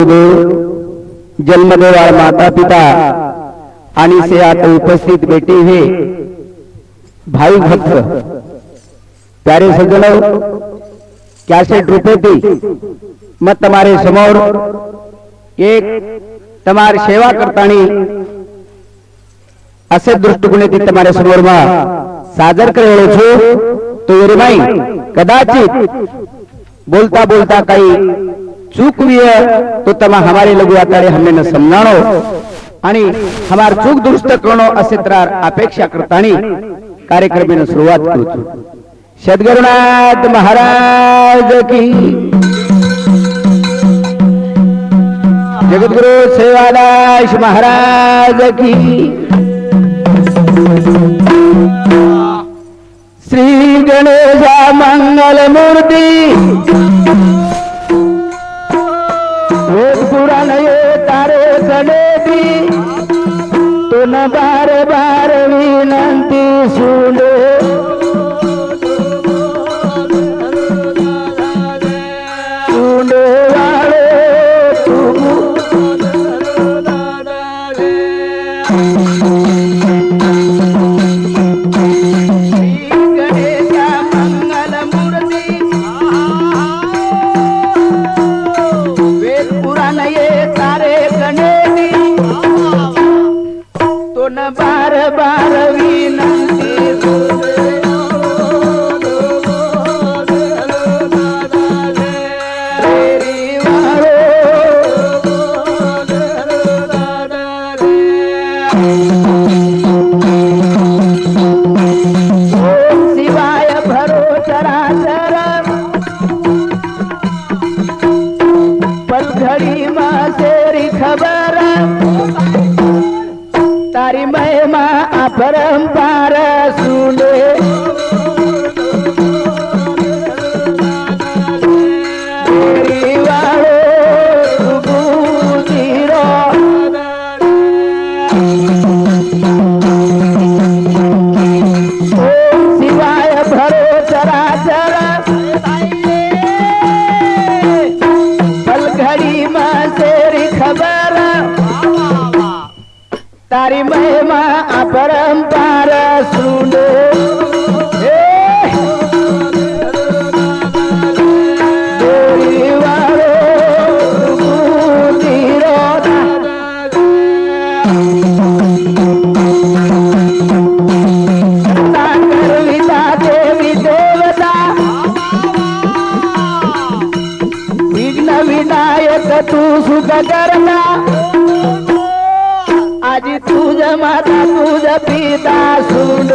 जन्म देवार माता पिता आणि से आता उपस्थित बैठे हुए भाई भक्त प्यारे सज्जनों, कैसेट रुपये थी मत तमारे समोर एक तमार सेवा करतानी असे दृष्टिकोनाती तमारे समोर मा सादर करेलो छो। तो एरमाई कदाचित बोलता बोलता काही चूक हुई है तो तमा हमारे लघु आताड़े हमने न समझाणो आणि हमार चूक दुरुस्त करणो असे तरार अपेक्षा करतानी कार्यक्रम सुरुवात करू। सद्गुरुनाथ महाराज की, जगद्गुरु सेवादास महाराज की, श्री गणेश मंगल मूर्ति पुराण ये तारे गणेती तो न बार बार विनंती सुने सुने वाले बार बार विनंती शिवाय भरो चराचर पलघड़ी मां तेरी खबर तारी महिमा अपरंपार सुने तेरी वालो बुद्धीरो शिवाय भरो चराचर पलघड़ी में तेरी खबर तारी महिमा अपरंपार सुने देवी देवता विघ्न विनायक तू सुख करता आज तुझ माता तुझ पिता सुन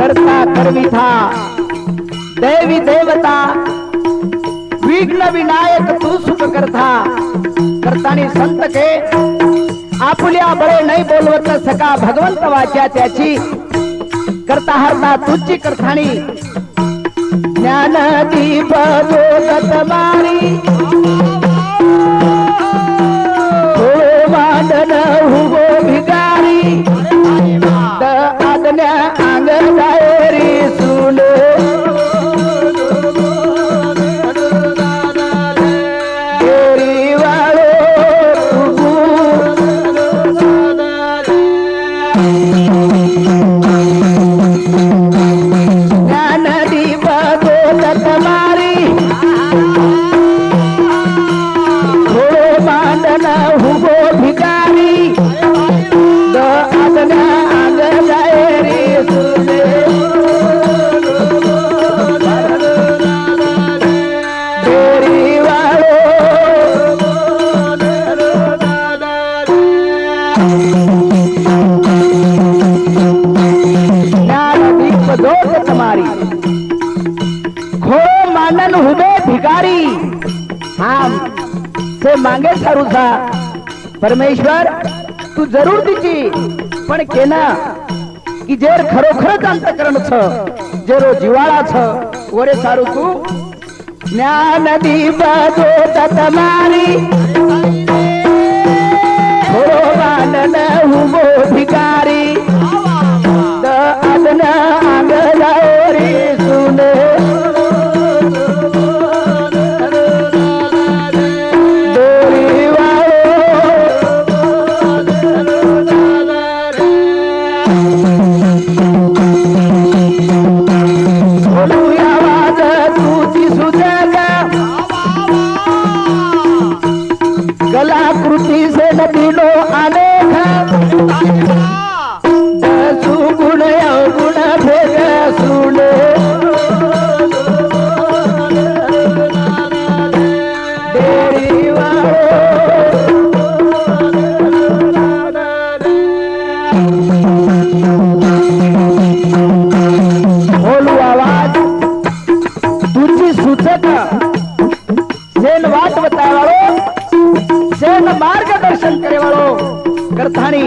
करता कर्मी था देवी देवता विघ्न विनायक तू सुख करता करतानी संत के आपुल्या बळे नाही बोलवत सका भगवंत वाच्या त्याची करता हरता तुझी करतानी ज्ञान दीप जोगत मारी वादन हुगो भिगारी द आदन्या अंग दायरी सुने से मांगे सारूसा परमेश्वर तू जरूर दिची पण केना की जेर खरोखरच अंतकरण छ जेरो जिवाळा छ वरे सारू तू ज्ञान दीप जो तमारी कलाकृति से नदीनो अनेक सुगुण अवगुण भेद सुने डेरी बोलू आवाज तुझी सूचक सेन वाट बताए वालों सेन मार्गदर्शन करे वालों करतानी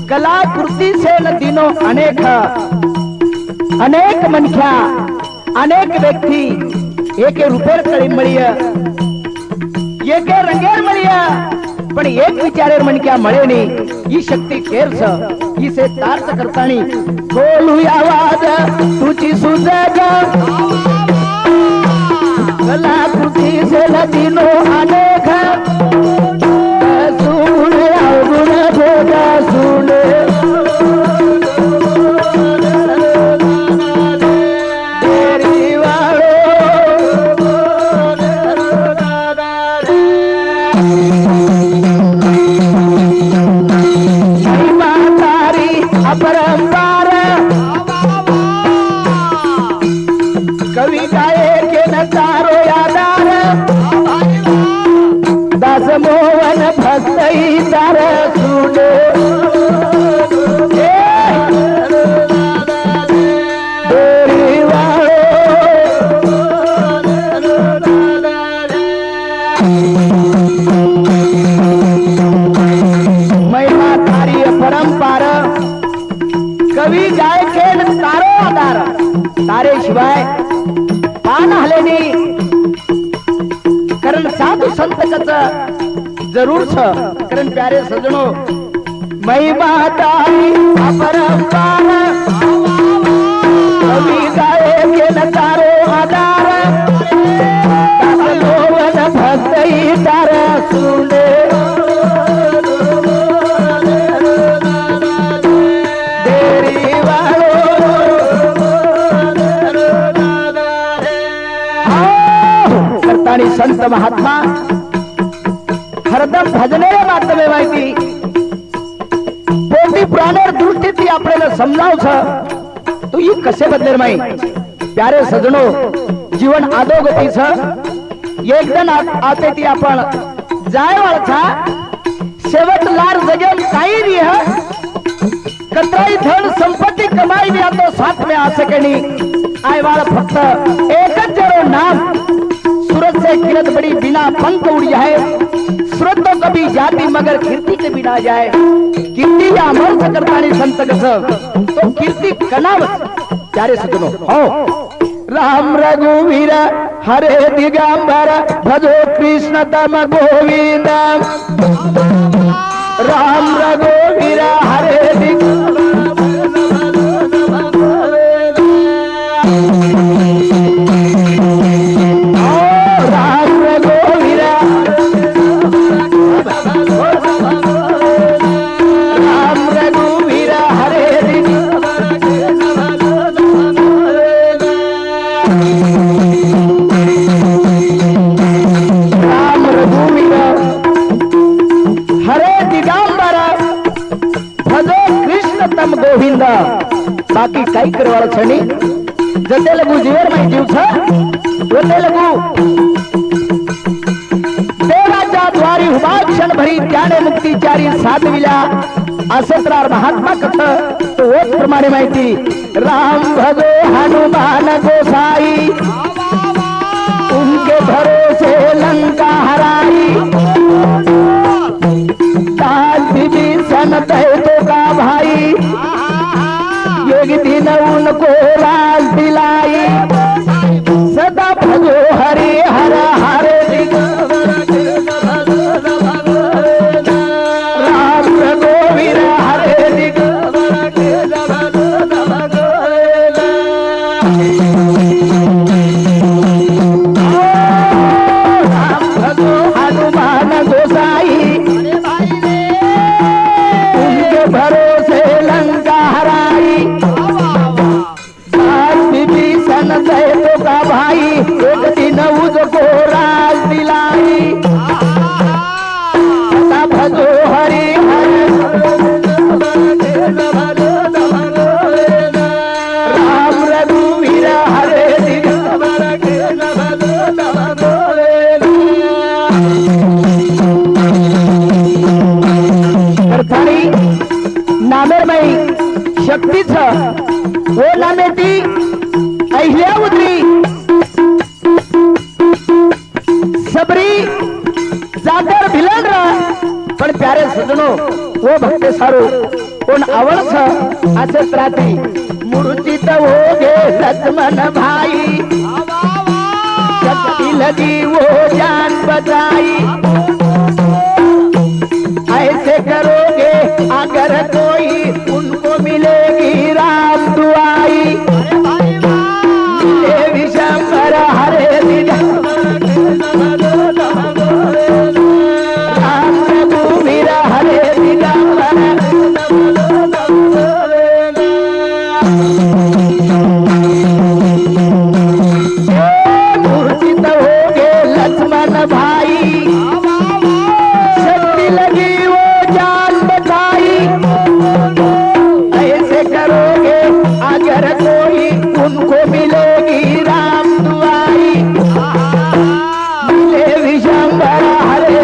कलाकृति से न दिनो अनेक अनेक मनख्या अनेक व्यक्ति एक रुपये कड़ी मळिय एक रंगेर मळिय पण एक विचारेर मनख्या मळे नहीं ही शक्ति केर छ इसे तार्थ करतानी बोलू आवाज तुझी सुजग कलाकृति से न दिनो अनेक सुगुण अवगुण भेद सुने कवि गाए के न तारो यादार दास मोहन भक्त तार सुने महिमा तारी परंपार कवि गाय के न तारो आधार तारे शिवाय पान हलेनी कारण साधु संत कच जरूर छ कारण प्यारे सजनो महिमा तारी अपरंपार कवि गाए के न तारो आधार लोवन भक्त तार सुने संत महात्मा हरदम भजने माध्यमे माहिती पोटी प्राणेर दृष्टी ती आपल्याला समजाव छ तो ही कसे बदलेर माई प्यारे सजनो जीवन आदोगती छ एकदन आते ती आपण जायवाळ था शेवट लार जगेम काही नहीं है कतराई धन संपत्ति कमाई भी तो साथ में आ सके नहीं आयवाळ फक्त एकच जरो नाम सूरज से किरत बड़ी बिना पंख उड़ जाए सूरज तो कभी जाती मगर कीर्ति के बिना जाए कीर्ति या अमर करता नहीं संत कस तो कीर्ति कनावत प्यारे सजनो हो राम रघुवीर हरे दिगंबर भजो कृष्ण तम गोविंद राम रघुवीर हरे दिगंबर गोविंद बाकी काही करवाळ छणी जते लगू जीवर माई जीव छ होते लगू देवाच्या द्वारी उभा क्षण भरी त्याने मुक्तीचारी साधविला असत्रार महात्मा कथ तो एक प्रमाणे माहिती राम भगो हनुमान गोसाई उनके भरोसे लंका हराई दाल विभीषण तो का भाई एक दिन उनको लाल दिलाई सदा भजो हरि हर हरे राम गोविंद हरे राम भगो हनुमान गोसाई उनके भरोसे लंका हराई ना भजो हरि राम रघुवीर हरे नामेरमयी शक्तीच ओ नामेती अहिल्यावती सबरी जागर भिलंड पण प्यारे सजनो वो भक्ते सारू कोण आवडछ असे त्राती मूर्तित हो गे लक्ष्मण भाई शक्ति लगी वो जान बचाई ऐसे करोगे अगर कोई उनको मिलेगी राम दुआई मिले विशंबर हरे राम रघुवीर हरे मूर्छित हो गए लक्ष्मण भाई शक्ति लगी अगर कोई उनको मिलेगी राम दुआई मिले विशंबर हरे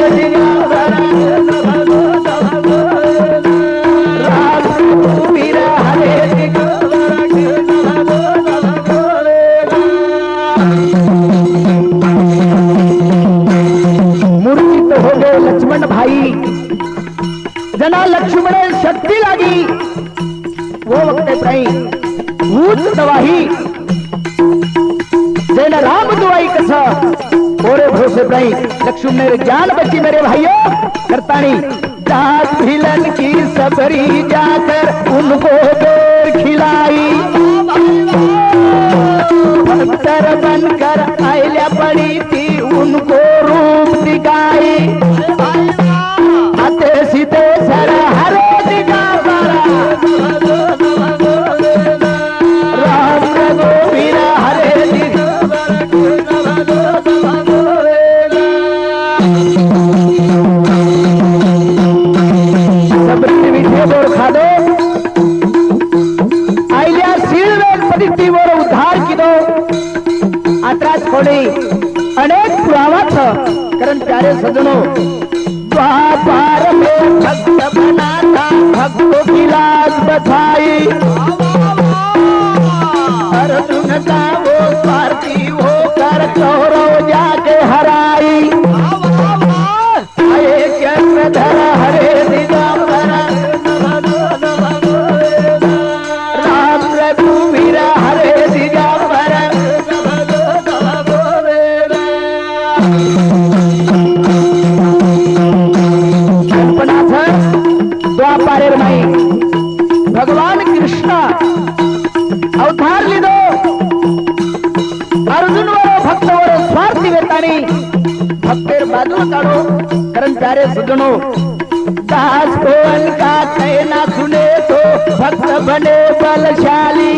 राम रघुवीर हरे मूर्छित हो गए लक्ष्मण भाई जना लक्ष्मण शक्ति लगी वो वक्त भूत दवाही जैन राम दुआई कसा ओरे भरोसे प्राई लक्ष्मण मेरे ज्ञान बची मेरे भाइयों करतानी जात भिलन की सबरी जाकर उनको देर खिलाई भक्तर बनकर आयल्या पड़ी थी उनको रूप दिखाई आते सीते सर हरे अनेक पुरावा था कारण प्यारे सजनों द्वापर में भक्त बना था भक्तों की लाज बधाई अर्जुन का वो स्वार्थी होकर कौरव जाके हराई चक्रधर हरे दिगंबर राम रघुवीर हरे दिगंबर द्वापारेर माई भगवान कृष्ण अवतार लीधो अर्जुन वारो भक्त वारो स्वार्थी वेतानी भक्तेर बाजू काढो कारण प्यारे सजनो दास को अनका कहना सुने तो भक्त बने बलशाली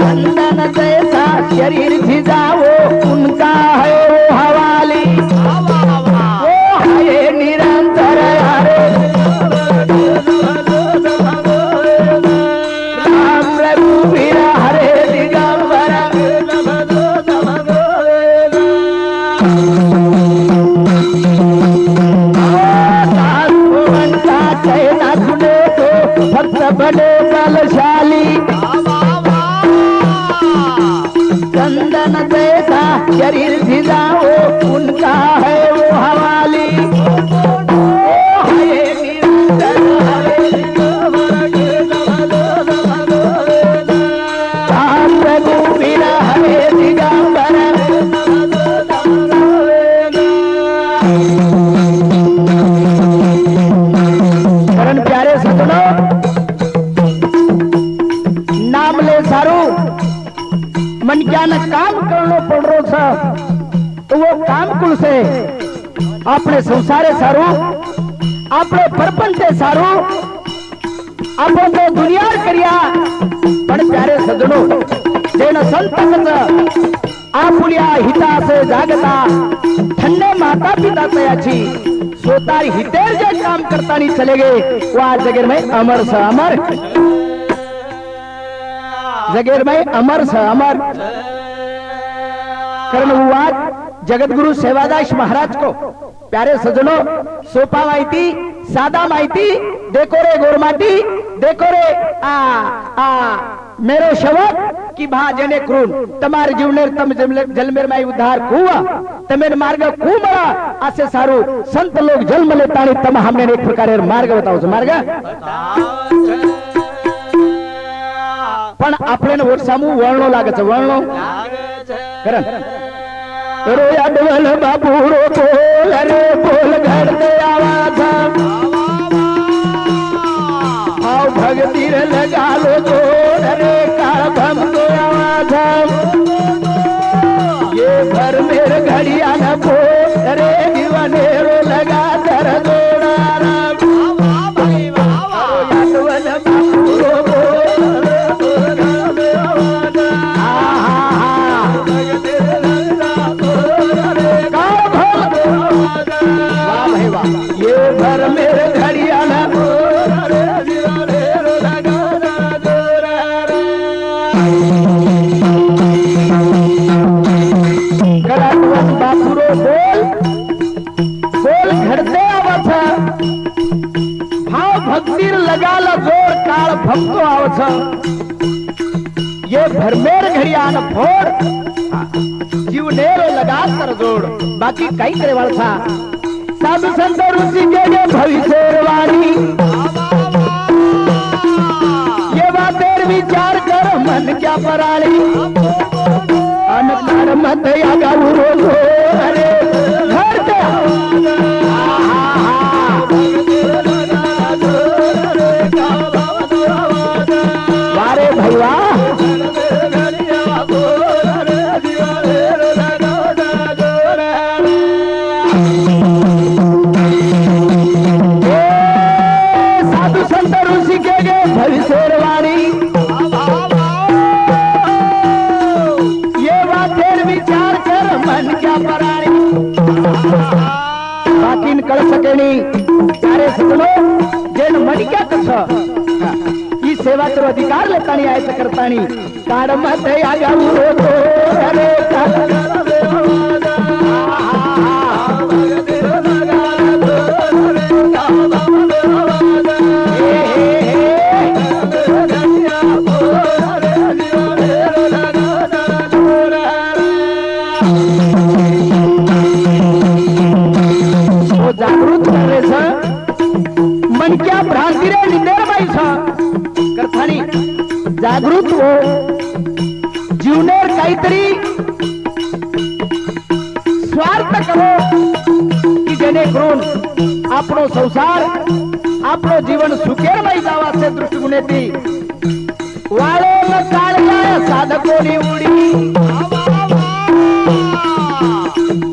बंधन जैसा शरीर भिजाओ उनका है वो हवाली वो है निरंतर हरे राम रघुवीर हरे दिगंबर कहना सुने तो भक्त बने बलशाली चंदन जैसा शरीर भिजाओ उनका है वो हवाली राम रघुवीर हरे दिगंबर कारण प्यारे सजनो नाम ले सारू मन ज्ञान काम करनो पड़ रो था तो वो काम कुल से अपने संसारे सारू अपने परपंचे सारू अपन तो दुनिया करिया पण प्यारे सजनो जेन संत आपुल्या हिताचे जागता थंडे माता पिता तयाची स्वतः हितेर जे काम करतानी चले गए वो आज जगेर में अमर स अमर जगेर में अमर स अमर कारण वो आज जगतगुरु सेवादास महाराज को प्यारे सजनों सोपा माहिती सादा माहिती देखो रे गोरमाटी देखो रे मेरो शवक की भा जने क्रून तमार जीवनेर तम जलमेर माई उद्धार कुवा तमेर मार्ग कुमळा असे सारू संत लोग जन्म लेतानी तम हमने एक प्रकारे मार्ग बताओ छो मार्ग पण आपणे वोट सामू वळणो लागे छे वळणो करन रो अडवल बाबू रो बोल रे बोल घर दे आवाज आओ भगती रे लगा लो जोड़ रे काल भम को आवाज ये भर मेरे घड़िया न बोल रे दीवाने रो लगा दर जोड़ा अडवल बाबू रो मेरे घड़िया बापुरो बोल बोल घड़ते आवत भाव भक्ति लगाल जोर काल भक्तो आवत ये भरमेर घड़िया न फोड़ जीवनेर लगा कर जोड़ बाकी कई करे वाला था साधु संत ऋषि के भविष्यवाणी ये बातें विचार कर मन क्या पराली अनकार मत आगा उरो अरे घर पे वारे भैया भविष्यवाणी ये बातें विचार कर मन क्या पराणी बाकी कर सके नहीं प्यारे सुनो जेन मन क्या कस ई सेवा तो अधिकार लेता नहीं आयत करता नहीं काड मत आगा उरो तो अरे जागृत करे मन क्या भ्रांती रे निंदेर बाई करतानी जागृत हो जीवनेर काहीतरी स्वार्थ करो की जेणेकरून आपणो संसार आपणो जीवन सुखेर बाई जावाचे दृष्टिकोनेती वाळो न काळ्या साधकोनी उडी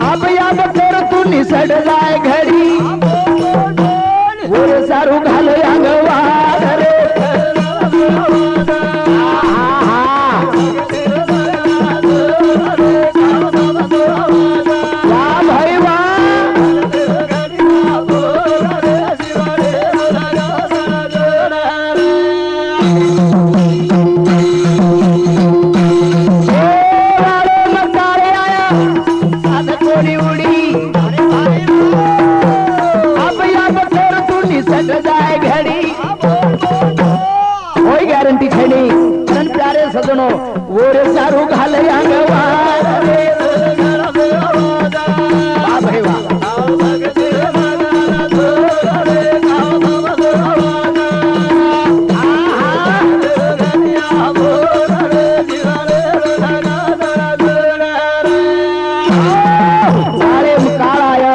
अब याद कर तू निसड जाय घडी वर सारू घाल अंगवार रे वा भाई वा गारंटी छेनी प्यारे सजनो वोर सारू घाल अंगवार रे वाह भाई वाह सारे काळाय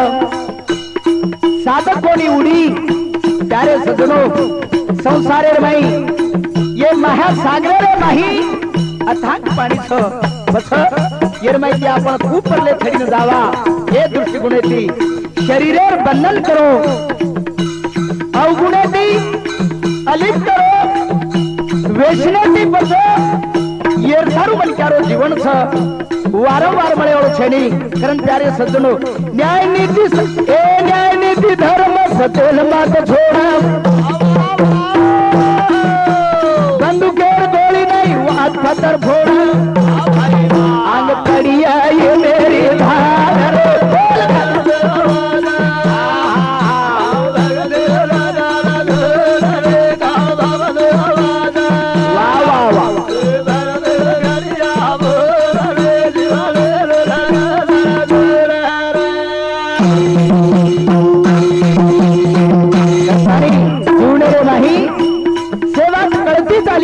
साधकोनी उडी प्यारे सजनो संसारेर माई ये महासागर नाही अथांग पाणी छ बस येर माहिती आपण खूप परले थडीन जावा हे दृष्टिकोनेती शरीरेर बंधन करो अवगुणेती अलिप्त करो वेशनेती बस ये थारू मन क्यारो जीवन छ वारंवार मळे वाळो छेनी कारण प्यारे सज्जनो न्याय नीति धर्म सतेल मात छोड़ा बंदूकेर गोली नहीं वात पत्थर फोड़ा आंग पड़िया ये मेरी धार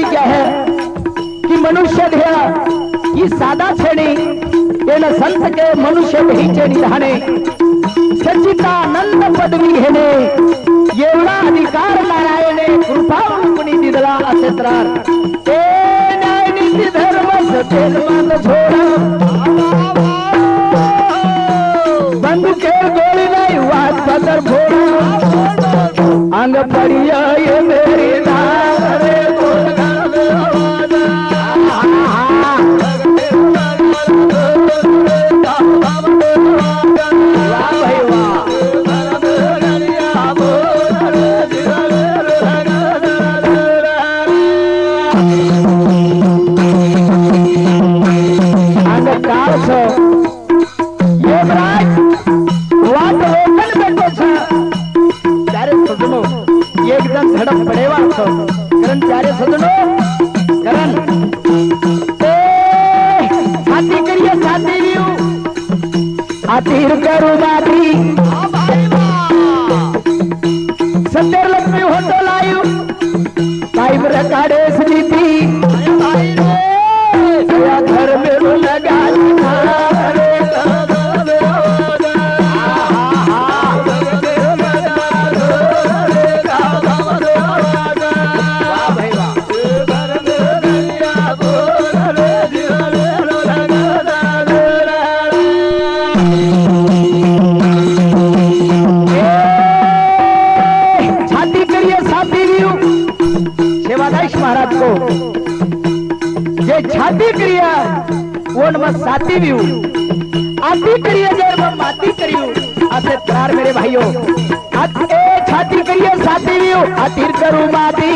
क्या है कि मनुष्य ध्येय ही साधा छेणी येन संत के मनुष्य भीचे निधाने सच्चिदानंद पदवी घेणे एवढा अधिकार नारायणे कृपावरूपणी दिला असे त्रार ते न्याय नीती धर्म सतेल मात छोड़ा बंदूकेर गोली नहीं वात पत्थर फोड़ा अंग पड़िया ये मेरी धार एकदम झड़प पड़ेवा करण प्यारे सदनो करण साथी करिए साथी व्यू आतीर करू माती सत्तर लक्ष्मी होटल आयु टाइम रकाड़े स्मृति घर में लगा महाराज को जे छाती क्रिया ओन मत साथी व्यू आती क्रिया जर मत माती करियो असे त्रार मेरे भाइयों ए छाती क्रिया साथी व्यू आतीर करू माती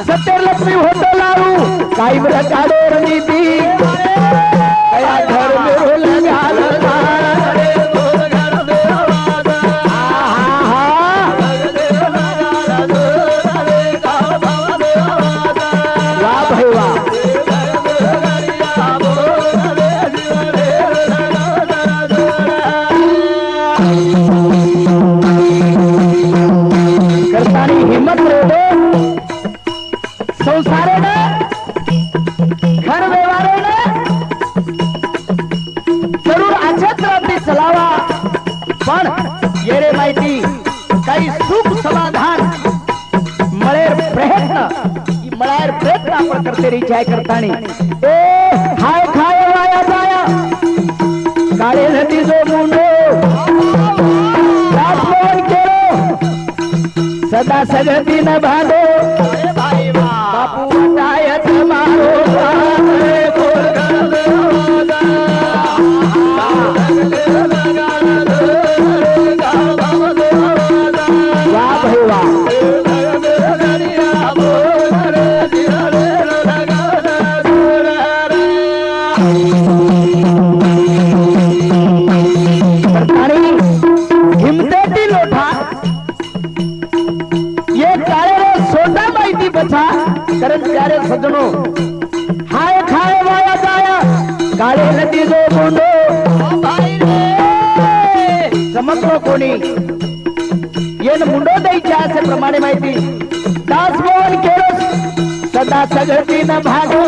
सत्तर लक्ष्मी होटल लारू कायम रकाड़े रणनीति कया घर में लगा हिम्मत रे संसारे ने घर व्यवहारे ने जरूर आचरण चलावा पण येरे माहिती काही सुख समाधान मळेर प्रयत्न आपण करते रिचाय करतानी ए हाय खाय वाया जाया काळे नदी जो मुंडो राजभवन केलो सदा सगती न भांडो बापू हटायत मारो वाह भाई वाह हिमतेटी लोठा ये काळे सोटा माहिती बचा कारण प्यारे सज्जनो हाय खाय वाया जाया काळे नदी जो मुंडो समजलो कोणी येन मुंडो द्यायच्या असे प्रमाणे माहिती दासभवन केलो सदा सगती न भागो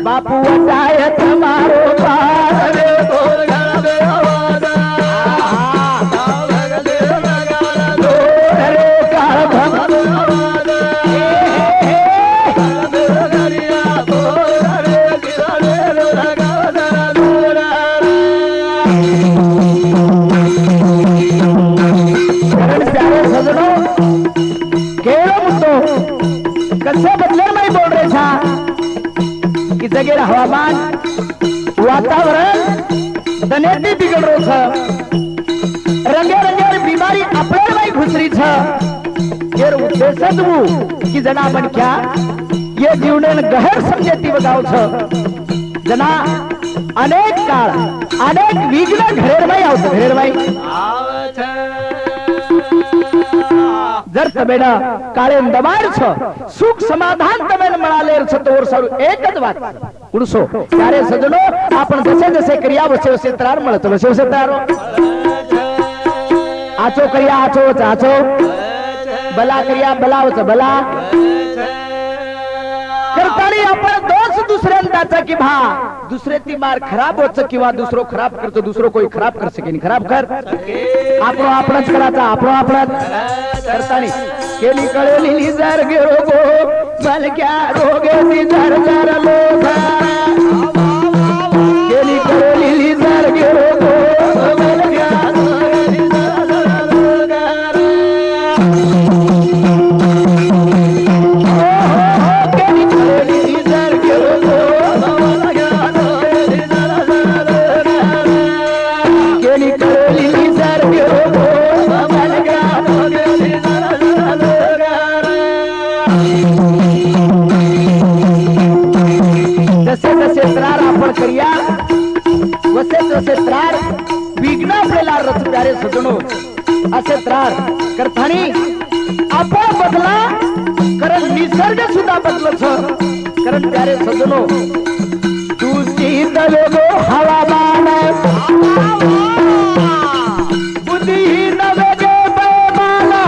बापू वटायत मारो पार कसे बदले मैं बोल रहे था हवामान वातावरण दनेती बिगड़ो छ रंगे रंगे बीमारी अपने में घुसरी छ ये उद्देश्य दू कि जना मन क्या ये जीवन गहर समझती बगाव छ जना अनेक काल अनेक विघ्न घरेर में आवत घरेर में जर तमेन काळे दबार छ सुख समाधान तमेन मिळालेर छ तोर सारू एकच वात कुणसो सारे सजनो आपण जसे जसे क्रिया वसे वसे त्रार मिळत वसे वसे त्रारो आचो क्रिया आचो आचो बला क्रिया बलावच बला करतानी आपण दोष दुसऱ्यांदाचा की भा दुसरे ती मार खराब होत किंवा दुसरो खराब करतो दुसरो कोई खराब कर सके खराब कर आपण आपणच करायचा आपण आपणच करतानी केली कळलेली जर गेलो गो मलक्या रोगे ती जर जर लोधा केली कळलेली जर गेलो गो मलक्या करिया वसे तसे त्रार विघ्न आपल्याला रच प्यारे सजनो असे त्रार करतानी आपण बदला कारण निसर्ग सुद्धा बदलत कारण प्यारे सजनो तुझी दलोगो हवामान बुद्धी नवेगे बेमाना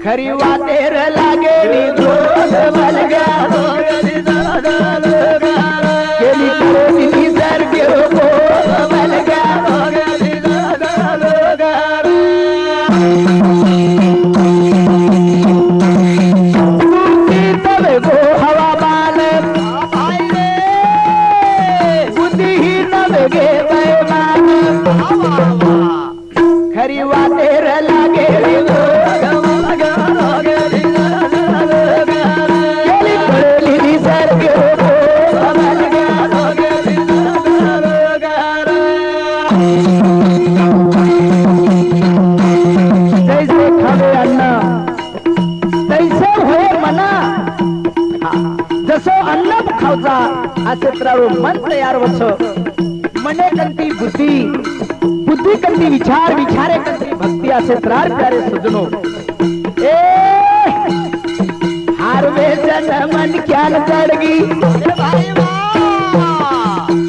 खरी वातेर लागे नी जोर बल गया मन तयार वच मने कंती बुद्धि कंती विचार विचारे कंती भक्ति असे त्रार प्यारे सजनो ए हारवे जन मन क्यान चढ़गी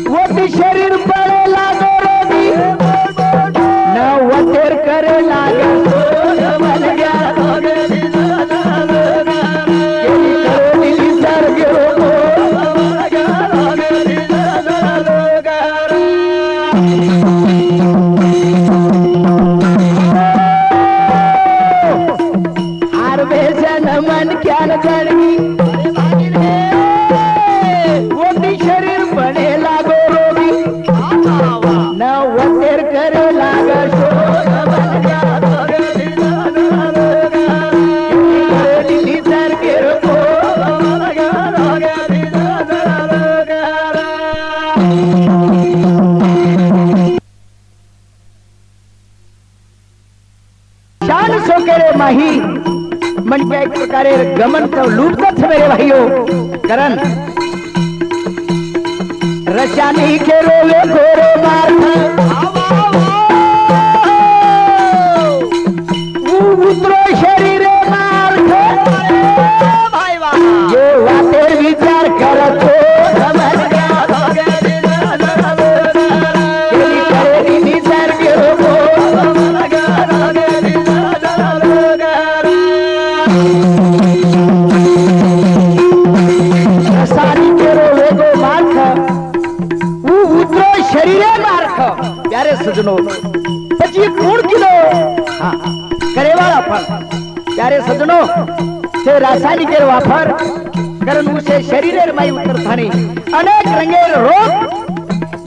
वो ती शरीर पड़े लागो रोगी न वतेर करे लागे बन गया मन क्या एक प्रकारे गमन तो लूटता थे मेरे भाइयों करण रचानी के रोवे घोरे मार उतरो शरीर मार ये वातेर विचार करतो सजनो પછી કોણ કિલો હા કરેવાળા પણ ત્યારે સજનો તે રાસાયણિક વાફર કરન ઉસે શરીરેર માં ઉતર થાની અનેક રંગેર રોગ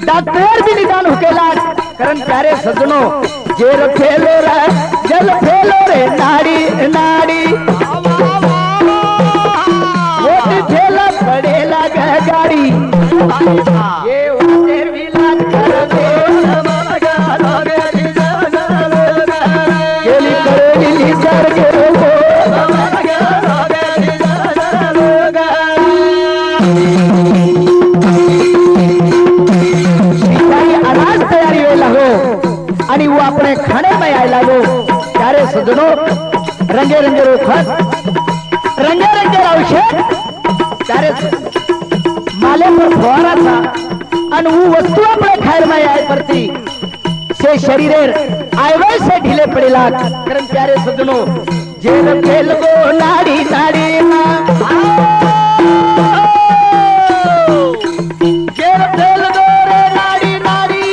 डॉक्टर भी निदान हुकेला करन प्यारे सजनो जे रखेलो रे जल फेलो रे नाड़ी नाड़ी वो फेला पड़ेला गहर गाड़ी ये होते विलास कर दे गेली करेली सर्ग अनाज तयारी वेला हो आणि वो अपने खाने में आए लागो त्यारे सजनो रंगे रंगे रोखत रंगे रंगे औषध त्यारे माले पर फुवारा था आणि वो वस्तु अपने खायर में आए परती से शरीरेर आयवे से ढीले पड़ेला कारण प्यारे सजनो जेल फेल गो नाड़ी नाड़ी जेल फेल गो रे नाड़ी नाड़ी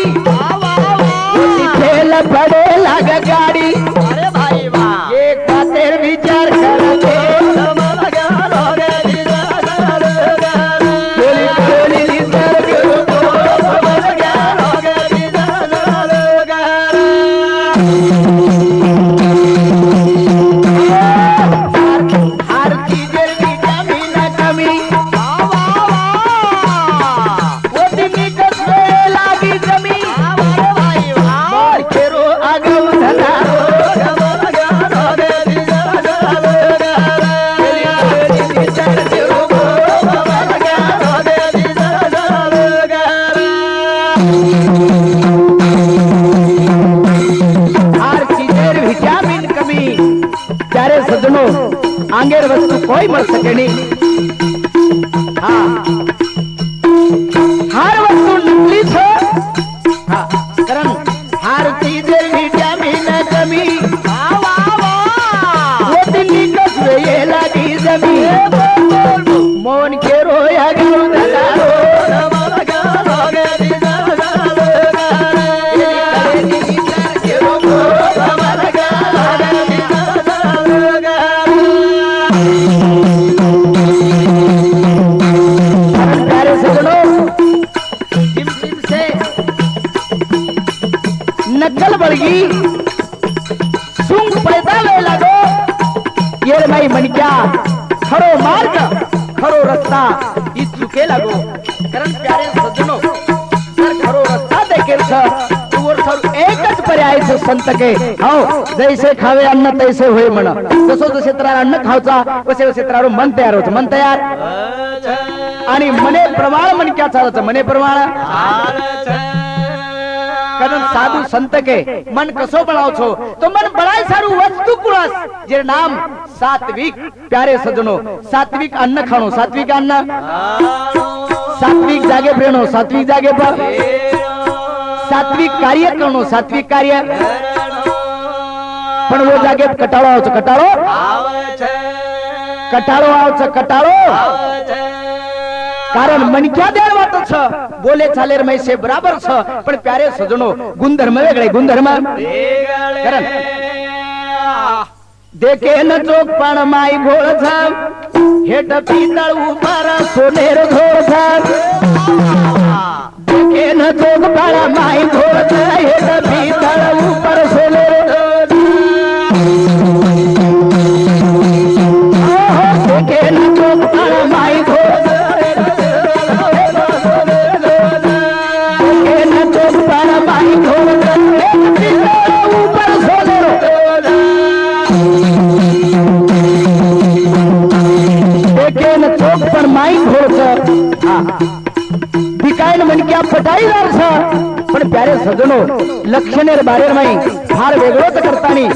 फेल पड़े लग गाड़ी अरे भाई वाह एक बातेर विचार कर ले आंगेर वस्तु कोई मर सके नहीं हाँ हर वस्तु नकली छो हाँ कारण हर चीज विटामिन कमी वो दिल्ली कसवे ये लगी जमी मोन के रोया गयो दलालो नकल बळगी सुंग पैदा वे लागो ये माई मनक्या खरो मार्ग खरो रस्ता ई चुके लागो कारण प्यारे सज्जनो जर खरो रस्ता देखेल छ तोवर सर एकच पर्याय छ संत के हो जैसे खावे अन्न तैसे होय म्हण जसो जसे तरा अन्न खावचा वसे वसे तरारो मन तयार होत मन तयार आणि मने प्रमाण मनक्या चालत मने प्रमाण कारण साधु संत के मन कसो बनाओ छो तो मन बड़ाई सारू वस्तु कुळस जे नाम सात्विक प्यारे सजनो सात्विक अन्न खाणो सात्विक अन्न सात्विक जागे प्रेणो सात्विक जागे पर सात्विक कार्य करणो सात्विक कार्य पण वो जागे कटाळो आवच कटाळो कटाळो आवच कटाळो कारण मन क्या देर वाट छ बोले चालेर में से बराबर छ पण प्यारे सजनो गुणधर्म वेगळे गुणधर्म कारण देखे न चोक पण माई घोळ छ हेट पीतळ उपार सोनेर घोळ छ देखे न चोक पण माई घोळ छ हेट पीतळ उपार सोनेर देखे न चोक पण माई घोळ चौक पर माई घोड़ बिकायन मन क्या फटाईदार छ पण प्यारे सजनो लक्षणेर बारेर माई फार वेगळोच करतानी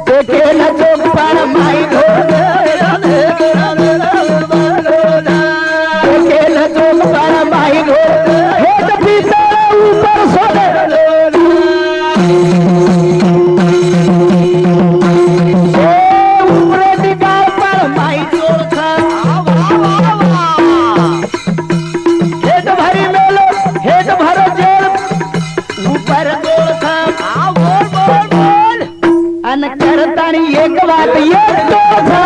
देखे न चौक पर माई घोड़ देखे न चौक पर माई घोड़ हेत पीतळ ऊपर सोने ऊपर दिगार पर माई घोड़ करतानी एक बात एक तो था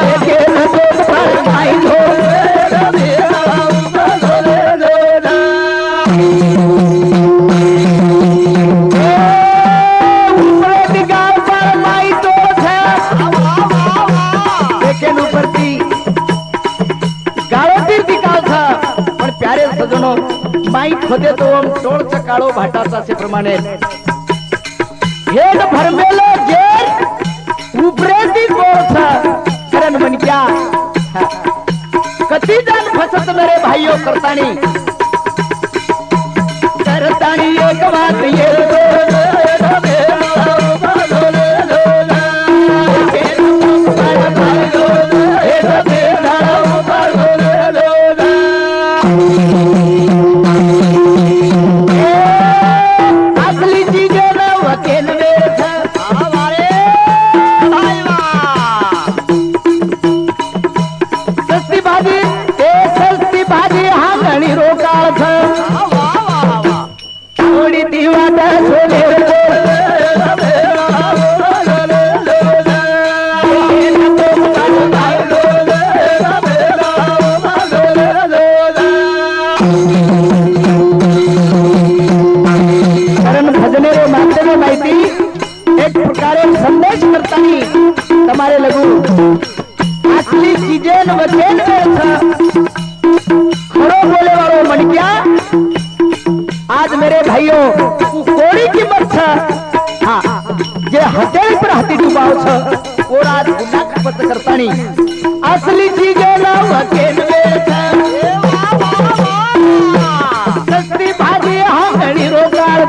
देखे न तो पर भाई हो ऊपर दिगार पर माई तो था देखे न ऊपर की खोदे तो ओम टोळचा काळो भाटाचा असे प्रमाणे हेड भरमेलो जेर उपरेती बोलसा कारण मन क्या कती जन फसत मेरे भाइयों करतानी एक बात ये असली चीजें न वकील सस्ती भाजी हा घणी रोकाळ थोडी दिवाट सोले कारण भजने रे माते माहिती एक प्रकारे संदेश करतानी तुम्हारे लगू असली चीजें वचन खरो बोले वालों मन क्या आज मेरे भाइयों कोड़ी की मत हाँ जे हथेली पर हाथी डुबाव और आज गुंडा खपत करतानी असली चीजें ना वचन सस्ती भाजी हाँ घणी रोकाळ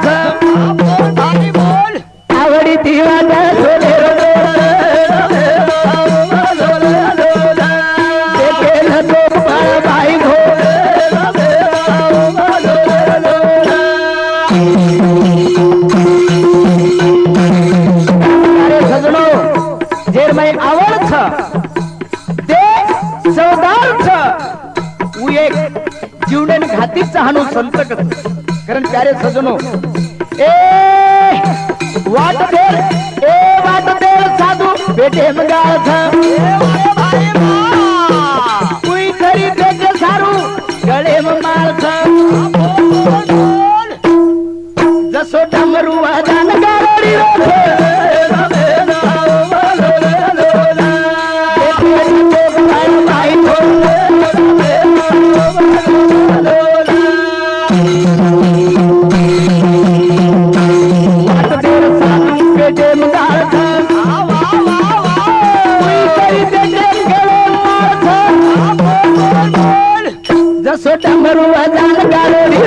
बोल आवडी दिवाट सोले जीवन घाती चाहणू संतक कारण प्यारे सजनो वाट दे साधू बेटे मंगाळ कोई खरी बेटे सारू गळे माळ जसो डमरू वादन गाडी जसो डमरू वादन गाडी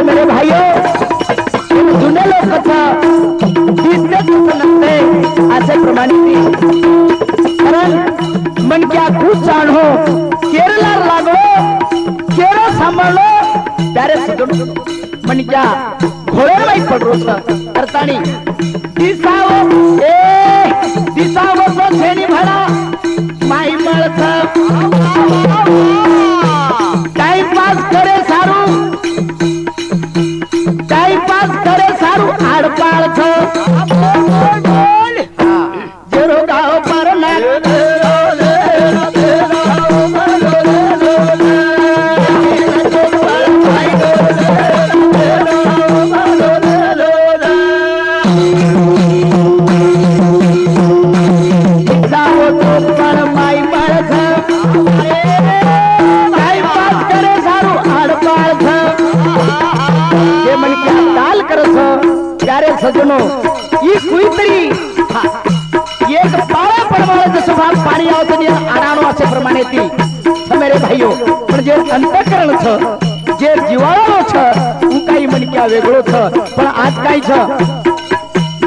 मेरे भाइयों जुने लोक असे प्रमाणित कारण मन क्या खूप छान हो केरला लागो केरळ सांभाळलो प्यारे मन क्या घोडे माहीत पडरो करतानी दिसावो छेनी भरा माई मळथ टाइमपास करे सारू आडपाळ जेरो गाव पर सजनो ये कोई तरी एक पाळा पडवाळ जसं भाग पाणी आवतं नि आणाणो असे प्रमाणे ती मेरे भाइयों पण जे अंतकरण छ जे जीवाळो छ उ काही मन क्या वेगळो छ पण आज काय छ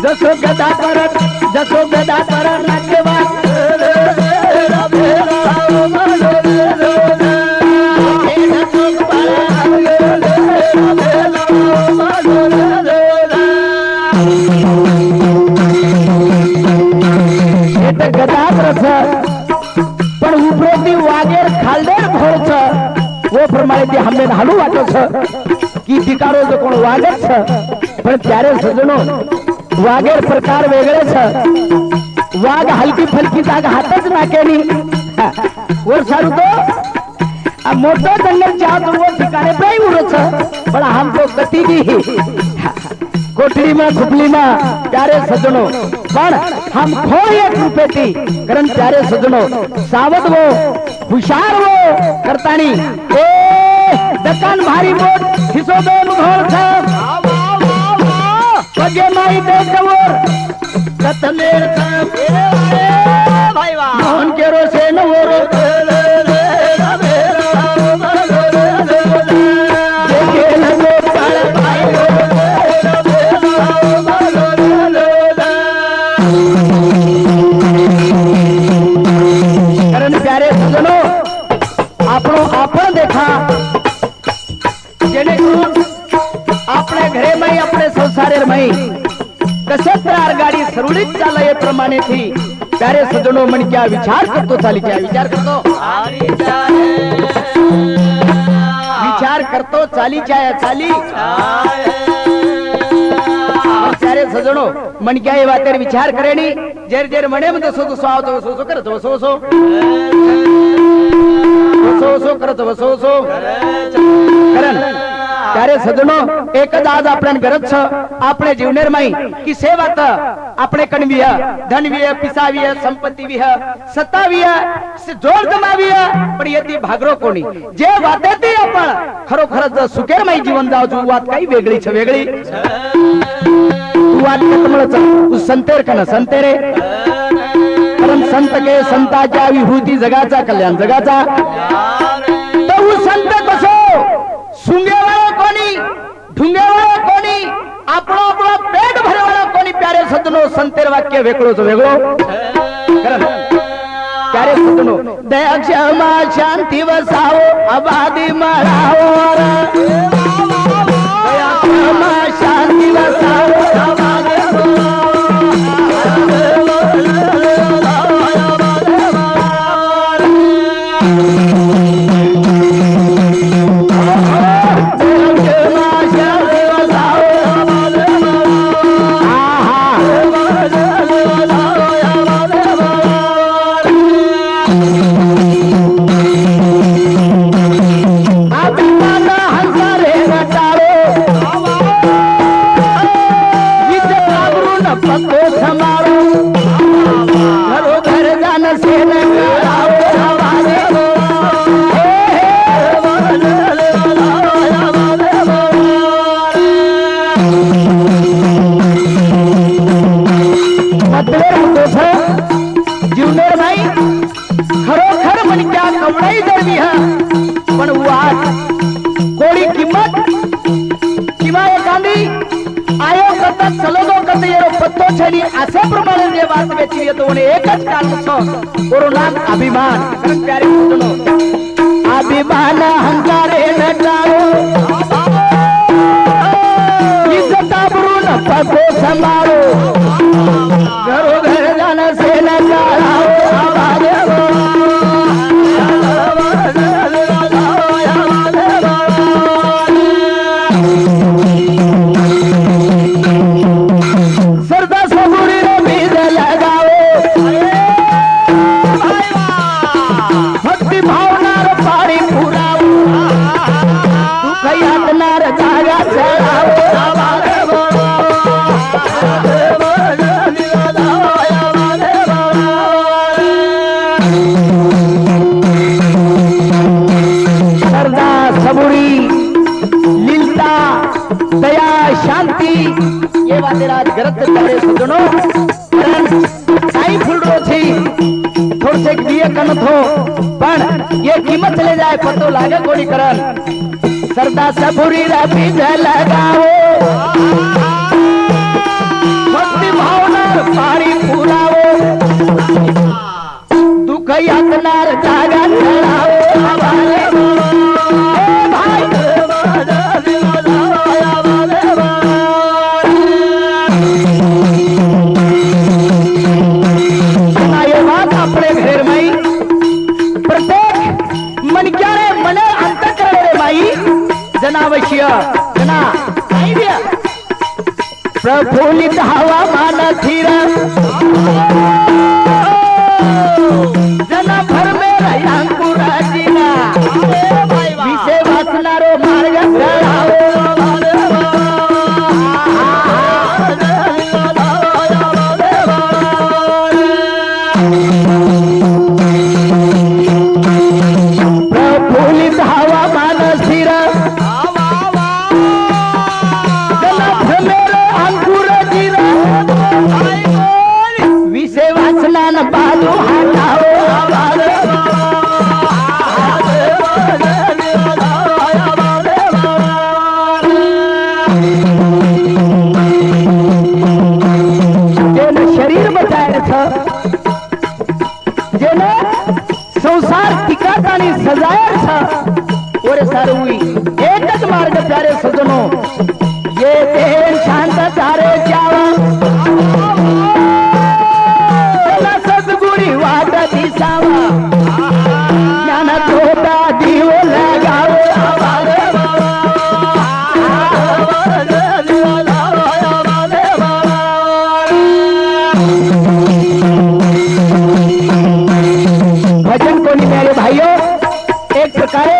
जसो गदा पर नाट्यवा पण उपरोती वागेर खालडेर भोर वो प्रमाणे ती हमें हालू वाटो की ठिकाणो जो कोण वागत पण त्यारे सजनो वागेर प्रकार वेगळे वाघ हलकी फलकी जागा हातच नाकेनी वर सारू तो मोटो जंगल जहाँ तो वो ठिकाने पे ही उड़ो छ बड़ा हमको गति की कोठरी में खुपली में प्यारे सजनों पण हम खो एक रुपए थी करन प्यारे सजनों सावध वो हुशार वो करतानी ए दकान भारी बोट हिसो दो घोर छ पगे माई दे कवर कतमेर छ भाई वाह मोहन केरो से नवरो गाड़ी सुरळीत चालय प्रमाणे थी प्यारे सजनो मन क्या विचार करतो चाली क्या विचार करतो विचार करतो चाली क्या चाली प्यारे सजनो मन क्या वातेर विचार करेनी जेर जेर मणे मध्ये सो सो आवतो सो सो करतो सो सो सो सो करतो सो सो करन प्यारे सजनो एकदा आज आपण गरज छ आपणे जीवनेर माई की सेवात आपणे कणवीय धनवीय पिसावीय संपत्तीवीय सत्तावीय जोर जमावीय पण येती भागरो कोणी जे वातेती आपण खरोखरच सुखेर माई जीवन जाऊ जो वात काही वेगळी छ वेगळी तू वात कतमळच तू संतेर कन संतेरे परम संत के संताच्या विभूती जगाचा कल्याण जगाचा तो संत कसो सुंगेवाळा कोणी ढुंगेवाळा कोणी आपलो आपलो पेट भरवाळा कोणी प्यारे सजनो संतेर वाक्य वेगळोच वेगळो प्यारे सजनो दया क्षमा शांती वसावो आबादी मळावो दया क्षमा शांती वसावो आबादी असे प्रमाणे जे बात वेची येतो आणि एकच कारण छ कोरोना अभिमान कारण प्यारे सजनो अभिमान अहंकारे नटाओ इज्जत आबरून पको संभाळो घरो घर जाना से न काढाओ गरज प्यारे सजनो काही फुलरो थी थोड़ से दिए कन थो पण ये कीमत ले जाए पतो लागे कोनी करन सरदा सबूरी रबी लगाओ भक्ति भावना पारी पुराओ दुख यातनार जागा चढ़ाओ हमारे जनावश्य जना प्रफुल्लित हवामान थीर जना भर में अंकुरा जीना अंकुर जिरा विषय वाचना न बाजू हातावो शरीर बचायचं जेने संसार टिकातानी सजायचं ओरे सारुई एकच मार्ग प्यारे सजनो ये देह शांत तारे जावा सद्गुरी वाट दिसावा ज्ञान तोटा जीव लगावो भजन कोणी मेरे भाइयों एक प्रकारे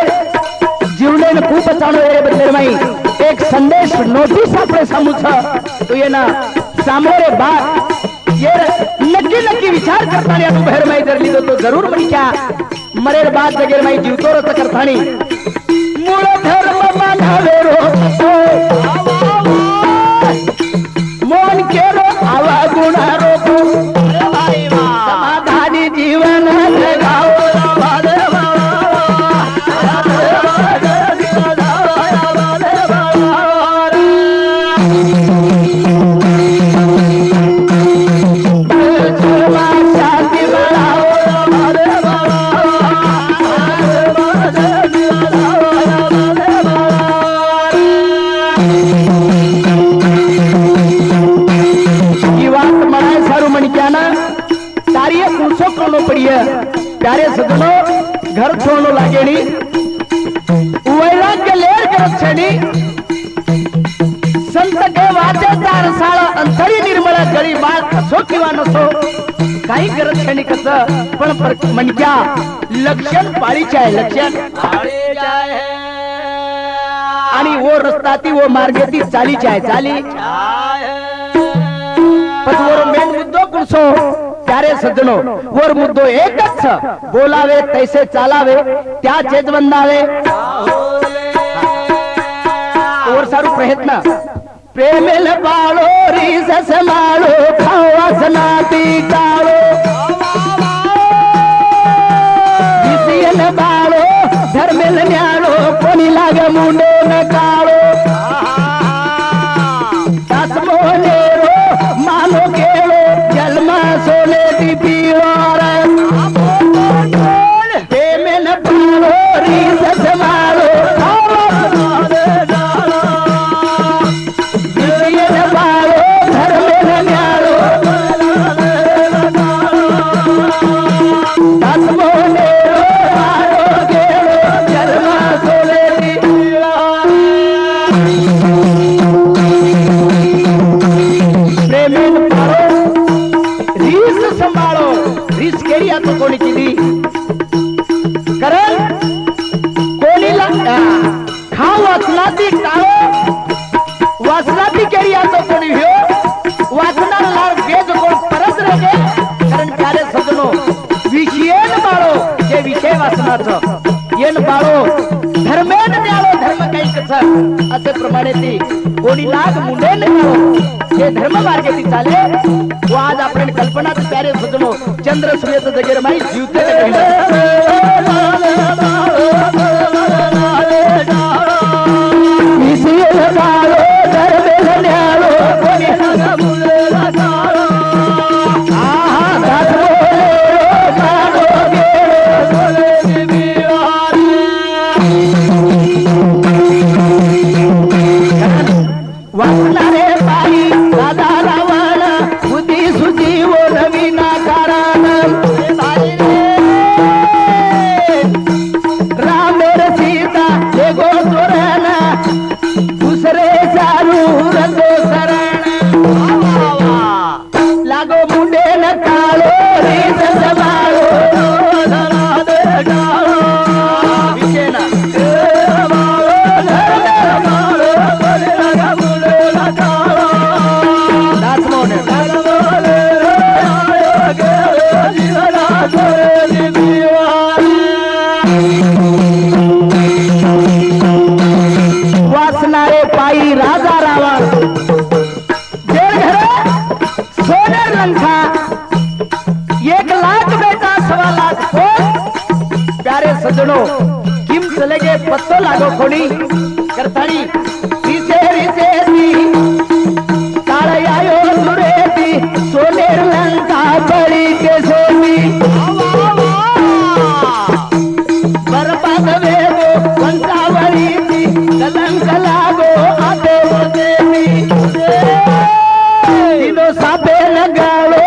जीवने खूप चांगलं निर्माई एक संदेश नोटीस आपले समोर तो ये ना सामोरे बात ये नक्की नक्की विचार करताना या बाहेर माई धरली तो जरूर म्हणी क्या मरेर बात वगैरे माई जीवतो रत करतानी मूळ धर्म मानावे रो मन केलो आवा गुणा रोको समाधानी जीवन जगाओ प्यारे सजनो घर छोड़नो लागेनी वैराग्य लेर करछणी संत के वाचे चार साळ अंतरी निर्मळ गळी बाळ असो किंवा नसो काही करछणी कस पण म्हणक्या लक्षण पाळीचे आहे लक्षण पाळीचे आहे आणि वो रस्ता ती वो मार्ग ती चालीची आहे चाली पण वो मेन मुद्दो कुसो प्यारे सज्जनो वर मुद्दो एकच बोलावे तैसे चालावे त्याचेच वंदावे और सारू प्रयत्न प्रेमेल बाळो रिसस माळो खावासनाती काळो दिसियन बाळो धर्मेल न्याळो कोणी लाग मुंडो न काळो तासमोनेरो मानो केळो जन्मा सोने दी पीवार प्रेमेल बाळो रिसस माळो दिसियन बाळो धर्मेल न्याळो तासमोनेरो मानो केळो जन्मा सोने दी प्रेमेल रीस संभाळो रीस केली आता कोणी केली कारण कोणीला खा वाचला ती टाळो वाचला ती केली आता कोणी हो वाचणार लाड बेज कोण परत रे कारण प्यारे सजनो विषयेन बाळो जे विषय वाचनाचं येन बाळो धर्मेन द्यालो धर्म काही कसं असे प्रमाणे ती कोणी लाग मुंडेन द्यालो हे धर्म मार्गे ती चाले वो आज आपण कल्पना प्यारे सजनो चंद्र सूर्य जगेर माई जीवते वाचणारे पायी दादा रावण बुद्धी सुधी वो नवीना कारण सजनो किम चले गए पत्तो लागो खोनी करतानी रिसे रिसे दी काळे आयो सुरे दी सोनेर लंका बड़ी के सोनी बरबाद वेगो वंशावली दी कलंक लागो आते देवी दिनो साबे लगालो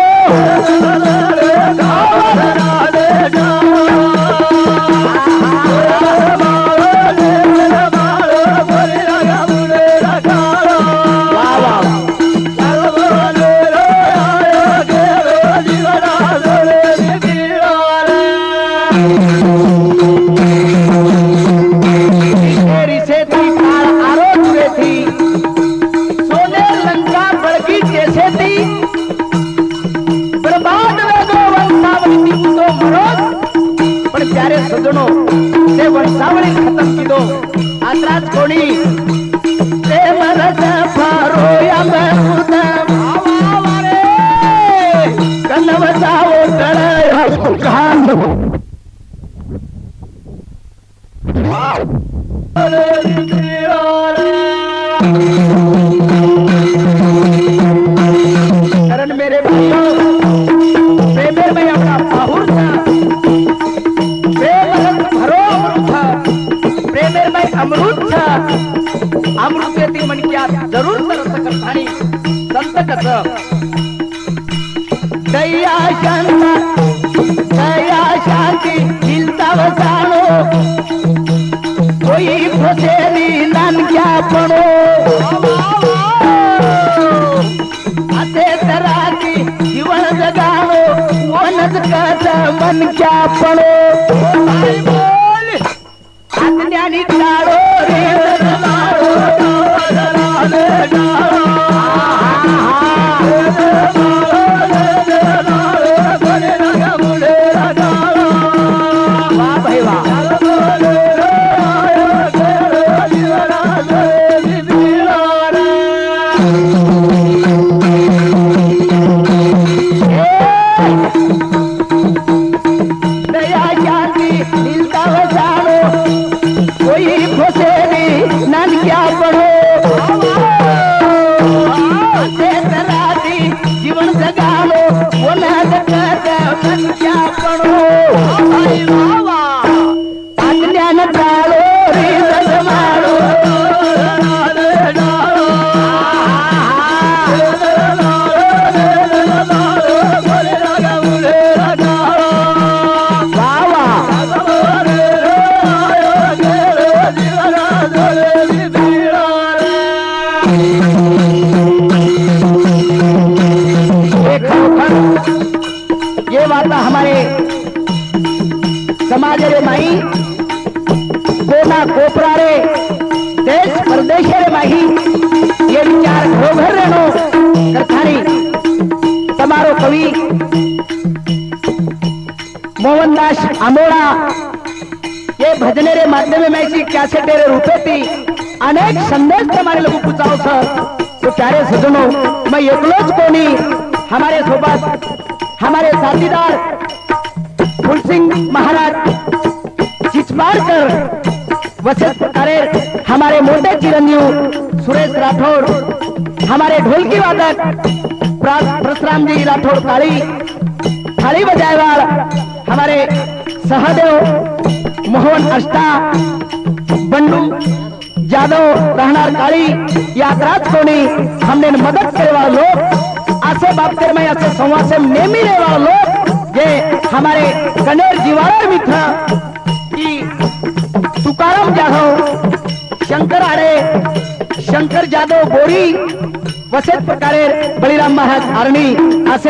सजनो ते वंशावली खत्म की दो आत्राज कोणी ते मरत फारो या मरुदा वारे कनवसाओ तळ कांद कारण मेरे भाइयों प्रेम में अपना पाहुर था अमृत था अमृत येती मणक्या जरूर तरस करतानी संत कस दया शांति दिलता वसानो कोई फसेली नानक्या पणो असे तराती जीवन जगावो वनज कस मन क्या पणो आज्ञानी तारो रे तारो वाह भाई वाह दया शांति दिलता वसानो कोई फसेली नन क्या पढ़ो जीवन जगालो वो मन क्या पढ़ो अज्ञान डालो रीत मारो ये वार्ता हमारे समाज रे माही कोना कोपरा रे देश प्रदेश रे माही ये विचार घरोघर रेनो करथानी तमारो कवि मोहनदास आंबोड़ा ये भजने रे माध्यम में ऐसी कैसेट रे रूपे थी अनेक संदेश हमारे लोगों को पूछाओ सर तो प्यारे सजनों मैं एकलोज कोनी हमारे सोबत हमारे साथीदार फूल सिंह महाराज चिचमारकर वशिष्ठ प्रकारे हमारे मोटे चिरंजीव सुरेश राठौर हमारे ढोलकी वादक परशुराम जी राठौर काली थाली बजाएवाल हमारे सहदेव मोहन अष्टा बंडू जादव रहनार काली यात्राज कोनी हमने मदद करे वाले लोग आसे बाबतेर में ऐसे संवाद से नेमी रहे वाले लोग ये हमारे कनेर जीवारा मित्र की तुकाराम जाधव शंकर आड़े शंकर जादव बोरी वशिष्ठ प्रकारे बलिराम महाराज आरणी आसे